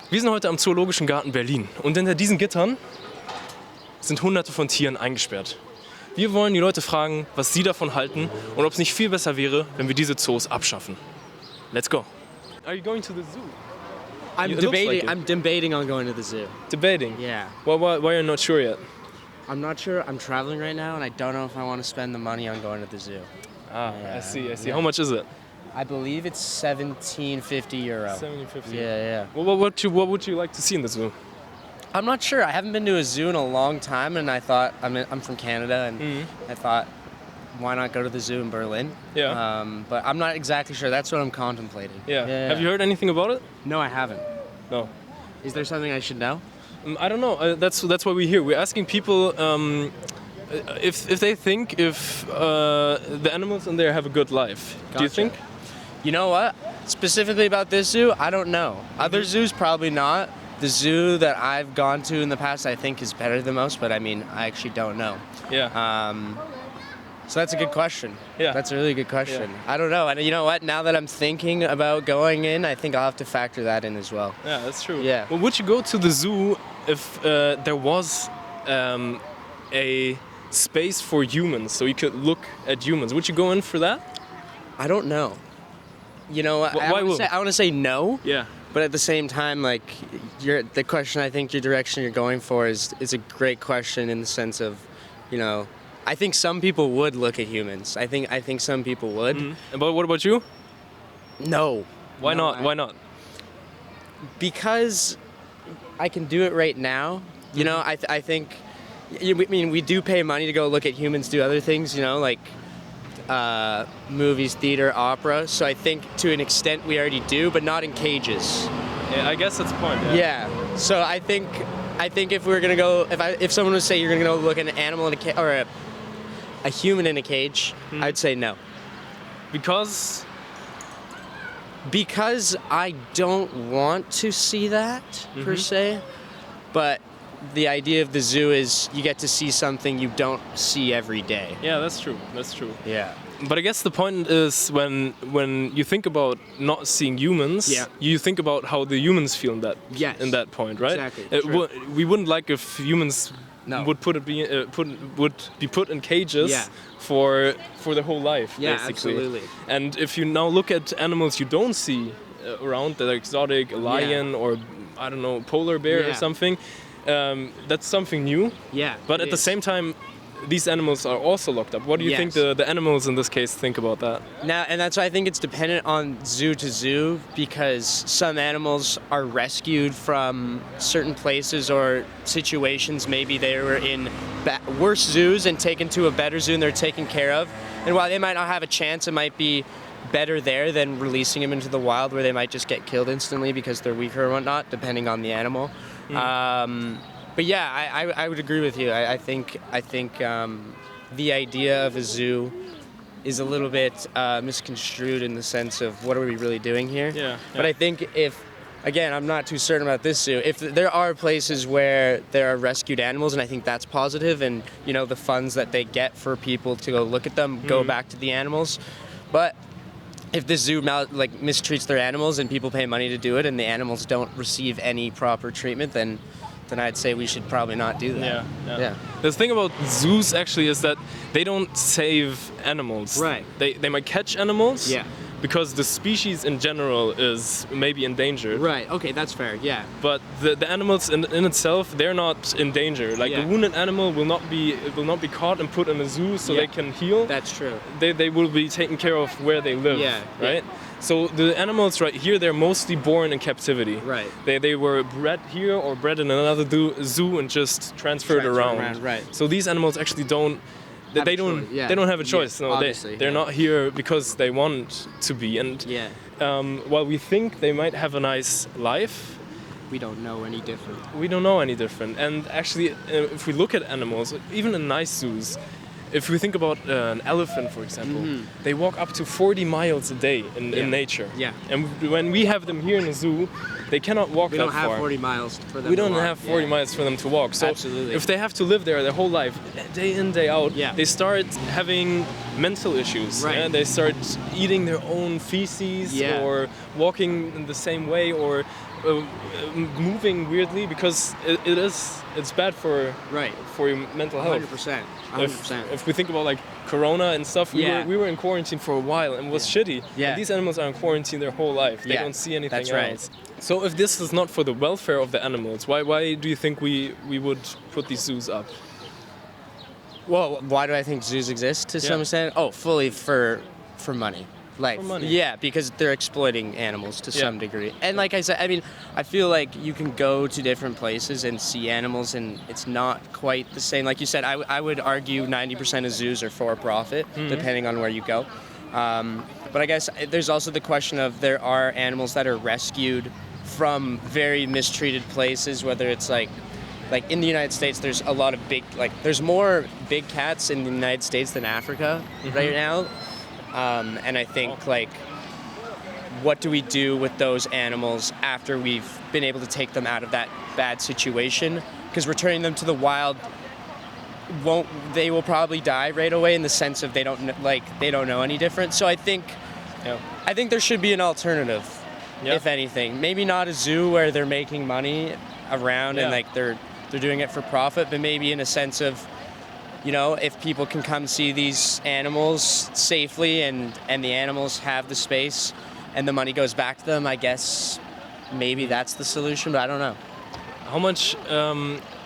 Wir sind heute am Zoologischen Garten Berlin und hinter diesen Gittern sind hunderte von Tieren eingesperrt. Wir wollen die Leute fragen, was sie davon halten und ob es nicht viel besser wäre, wenn wir diese Zoos abschaffen. Let's go. Are you going to the zoo? I'm debating on going to the zoo. Debating? Yeah. Well, why are you not sure yet? I'm not sure. I'm traveling right now, and I don't know if I want to spend the money on going to the zoo. Ah, Yeah. I see. Yeah. How much is it? I believe it's €17.50. 17.50. Yeah. Well, what would you like to see in the zoo? I'm not sure. I haven't been to a zoo in a long time, and I thought I'm from Canada, and I thought, why not go to the zoo in Berlin? Yeah. But I'm not exactly sure. That's what I'm contemplating. Yeah. Have you heard anything about it? No, I haven't. No. Is there something I should know? I don't know. That's why we're here. We're asking people if they think if the animals in there have a good life. Do you Gotcha. think? You know what? Specifically about this zoo, I don't know. Other zoos, probably not. The zoo that I've gone to in the past, I think, is better than most, but I mean, I actually don't know. Yeah. So that's a good question. Yeah. That's a really good question. Yeah. I don't know. And you know what? Now that I'm thinking about going in, I think I'll have to factor that in as well. Yeah, that's true. Yeah. Well, would you go to the zoo if there was a space for humans, so you could look at humans? Would you go in for that? I don't know. You know, Why I want to say no. Yeah. But at the same time, like, the question, I think your direction you're going for is a great question in the sense of, you know, I think some people would look at humans. I think some people would. Mm-hmm. But what about you? No. Why No, not? Why not? Because I can do it right now. You know, I think, I mean, we do pay money to go look at humans do other things, you know, like movies, theater, opera. So I think to an extent we already do, but not in cages. Yeah, I guess that's the point. Yeah. So I think if we're gonna go, if someone would say you're gonna go look at an animal in a cage or a human in a cage, I'd say no. Because I don't want to see that per se, but the idea of the zoo is you get to see something you don't see every day. yeah, that's true. That's true. Yeah. But I guess the point is when you think about not seeing humans, Yeah. you think about how the humans feel in that Yes. in that point, right? Exactly, true. We wouldn't like if humans No. would be put in cages Yeah. for their whole life, Yeah, basically. absolutely. And if you now look at animals you don't see around that are exotic, a lion or I don't know, polar bear or Yeah. something, that's something new. Yeah. But it at the is. same time, these animals are also locked up. What do you think Yes. the animals in this case think about that? Now, and that's why I think it's dependent on zoo to zoo because some animals are rescued from certain places or situations. Maybe they were in worse zoos and taken to a better zoo and they're taken care of. And while they might not have a chance, it might be better there than releasing them into the wild where they might just get killed instantly because they're weaker or whatnot, depending on the animal. But yeah, I would agree with you. I think the idea of a zoo is a little bit misconstrued in the sense of what are we really doing here? Yeah. But I think again, I'm not too certain about this zoo. If there are places where there are rescued animals, and I think that's positive, and you know the funds that they get for people to go look at them go back to the animals. But if the zoo mistreats their animals and people pay money to do it, and the animals don't receive any proper treatment, then I'd say we should probably not do that. Yeah. The thing about zoos actually is that they don't save animals. Right. They might catch animals. Yeah. Because the species in general is maybe endangered. Right. Okay, that's fair. Yeah. But the animals in itself, they're not in danger. Like Yeah. a wounded animal will not be caught and put in a zoo so Yeah. they can heal. That's true. They will be taken care of where they live. Yeah, Right. So the animals right here, they're mostly born in captivity. Right. They were bred here or bred in another zoo and just transferred around. Right. So these animals actually don't. They don't have a choice. Yeah, No, obviously, they're not here because they want to be. And Yeah. while we think they might have a nice life, We don't know any different. we don't know any different. And actually, if we look at animals, even in nice zoos, if we think about an elephant, for example, they walk up to 40 miles a day in nature. Yeah. And when we have them here in the zoo, they cannot walk We that don't have far. 40 miles for them We to don't walk. have 40 Yeah. miles for them to walk. So Absolutely. if they have to live there their whole life, day in, day out, Yeah. they start having mental issues. Right. Yeah? They start eating their own feces Yeah. or walking in the same way or moving weirdly because it's bad for your mental health. 100%. If we think about like Corona and stuff, we were in quarantine for a while and it was shitty. Yeah. And these animals are in quarantine their whole life. They don't see anything that's else. right. So if this is not for the welfare of the animals, why do you think we would put these zoos up? Well, why do I think zoos exist to some extent? Oh, fully for money. Like, for money. Yeah, because they're exploiting animals to some degree. And like I said, I mean, I feel like you can go to different places and see animals and it's not quite the same. Like you said, I would argue 90% of zoos are for profit, depending on where you go. But I guess there's also the question of there are animals that are rescued from very mistreated places, whether it's like in the United States, there's a lot of there's more big cats in the United States than Africa right now. And I think, like, what do we do with those animals after we've been able to take them out of that bad situation? Because returning them to the wild they will probably die right away in the sense of they don't know any different. So I think there should be an alternative, if anything. Maybe not a zoo where they're making money around and like they're doing it for profit, but maybe in a sense of, you know, if people can come see these animals safely and the animals have the space and the money goes back to them, I guess maybe that's the solution, but I don't know.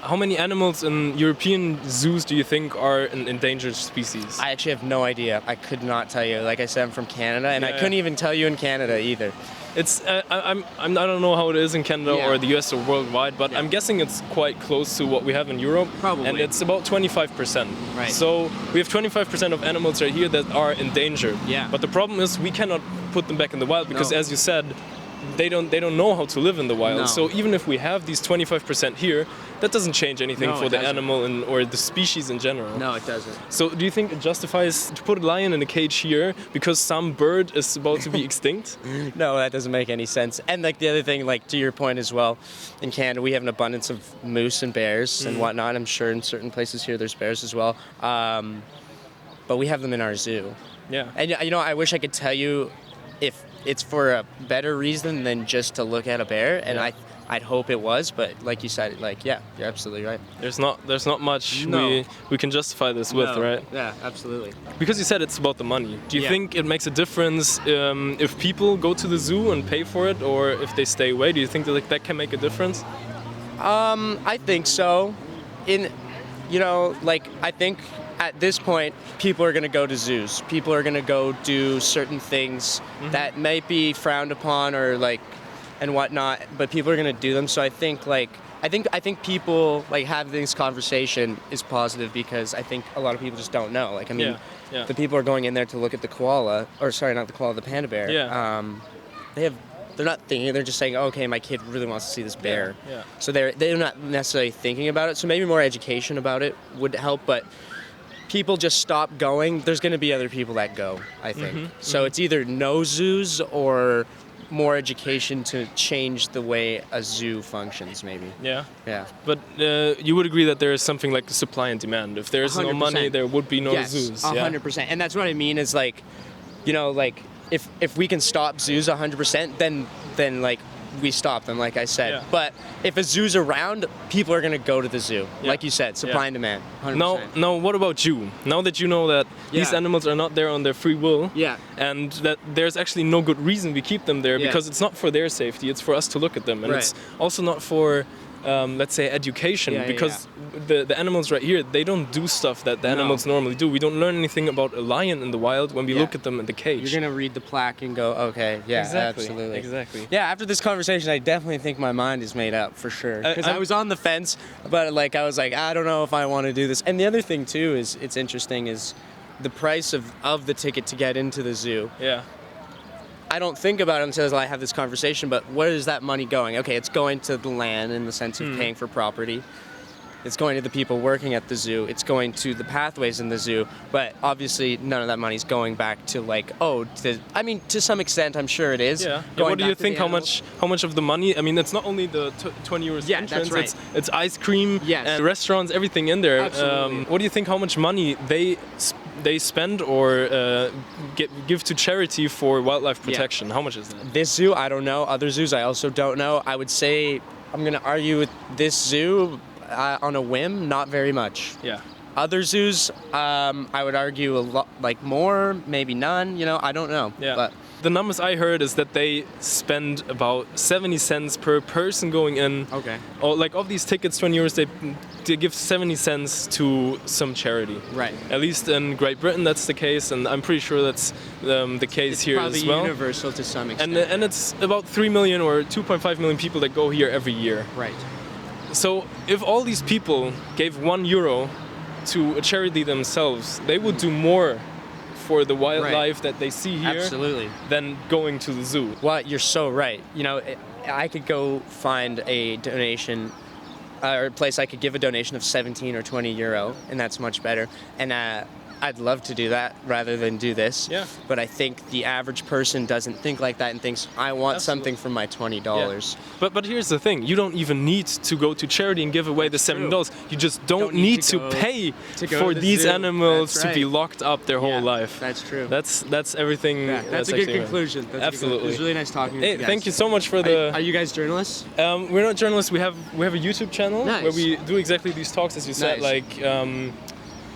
How many animals in European zoos do you think are an endangered species? I actually have no idea. I could not tell you. Like I said, I'm from Canada, and I couldn't even tell you in Canada either. It's I don't know how it is in Canada or the US or worldwide, but I'm guessing it's quite close to what we have in Europe. Probably. And it's about 25%. Right. So we have 25% of animals right here that are endangered. Yeah. But the problem is we cannot put them back in the wild because, as you said, they don't know how to live in the wild. No. So even if we have these 25% here, that doesn't change anything for the animal or the species in general. No, it doesn't. So do you think it justifies to put a lion in a cage here because some bird is about to be extinct? No, that doesn't make any sense. And like the other thing, like to your point as well, in Canada we have an abundance of moose and bears and whatnot. I'm sure in certain places here there's bears as well. But we have them in our zoo. Yeah. And you know, I wish I could tell you if it's for a better reason than just to look at a bear, and I'd hope it was, but like you said, like you're absolutely right. There's not much we can justify this with, right? Yeah, absolutely. Because you said it's about the money. Do you think it makes a difference if people go to the zoo and pay for it, or if they stay away? Do you think that can make a difference? I think so. I think at this point, people are going to go to zoos. People are going to go do certain things that might be frowned upon or and whatnot, but people are going to do them. So I think people having this conversation is positive because I think a lot of people just don't know. The people are going in there to look at the koala, or sorry, not the koala, the panda bear. Yeah. They're not thinking. They're just saying, oh, okay, my kid really wants to see this bear. Yeah. So they're not necessarily thinking about it. So maybe more education about it would help. But people just stop going. There's going to be other people that go, I think. So it's either no zoos or more education to change the way a zoo functions, maybe. Yeah. Yeah. But you would agree that there is something like supply and demand. If there's no money, there would be no zoos. 100%. And that's what I mean is if we can stop zoos 100%, then we stop them, like I said. Yeah. But if a zoo's around, people are going to go to the zoo. Yeah. Like you said, supply and demand, 100%. Now, what about you? Now that you know that these animals are not there on their free will, and that there's actually no good reason we keep them there, because it's not for their safety, it's for us to look at them. And it's also not for, let's say, education, because the animals right here, they don't do stuff that the animals normally do. We don't learn anything about a lion in the wild when we look at them in the cage. You're going to read the plaque and go, okay, absolutely. Exactly. Yeah, after this conversation, I definitely think my mind is made up, for sure. Because I was on the fence, but I was like, I don't know if I want to do this. And the other thing, too, is it's interesting, is the price of the ticket to get into the zoo. Yeah. I don't think about it until I have this conversation, but where is that money going? Okay, it's going to the land in the sense of paying for property. It's going to the people working at the zoo. It's going to the pathways in the zoo. But obviously, none of that money's going back to to some extent, I'm sure it is. Yeah. What do you think? How much of the money? I mean, it's not only the 20 euros entrance. That's right. It's ice cream and restaurants, everything in there. Absolutely. What do you think? How much money they they spend or give to charity for wildlife protection? How much is that? This zoo, I don't know. Other zoos, I also don't know. I would say I'm gonna argue with this zoo on a whim, not very much. Yeah. Other zoos, I would argue a lot, like more, maybe none. You know, I don't know. Yeah. But the numbers I heard is that they spend about 70 cents per person going in. okay. Or like of these tickets, 20 euros, they give 70 cents to some charity. Right. At least in Great Britain, that's the case, and I'm pretty sure that's the case here Probably as well. universal to some extent. And it's about 3 million or 2.5 million people that go here every year. right. So if all these people gave €1 to a charity themselves, they would do more for the wildlife that they see here Absolutely. than going to the zoo. Well, you're so right. You know, I could go find a donation or a place I could give a donation of 17 or 20 euro, and that's much better. And I'd love to do that rather than do this. Yeah. But I think the average person doesn't think like that and thinks, I want something for my $20. But here's the thing, you don't even need to go to charity and give away the $7. You just don't need to pay for these animals to be locked up their whole life. That's true. That's everything. That's a good conclusion. Absolutely. It was really nice talking to you guys. Thank you so much for the... Are you guys journalists? We're not journalists, we have a YouTube channel where we do exactly these talks, as you said, like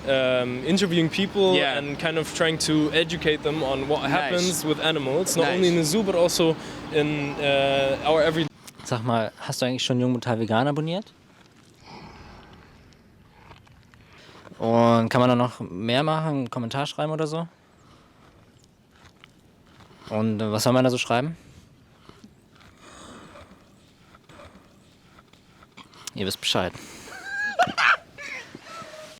interviewing people and kind of trying to educate them on what happens with animals, not only in the zoo, but also in our everyday. Sag mal, hast du eigentlich schon Jung Total Vegan abonniert? Und kann man da noch mehr machen, einen Kommentar schreiben oder so? Und was soll man da so schreiben? Ihr wisst Bescheid.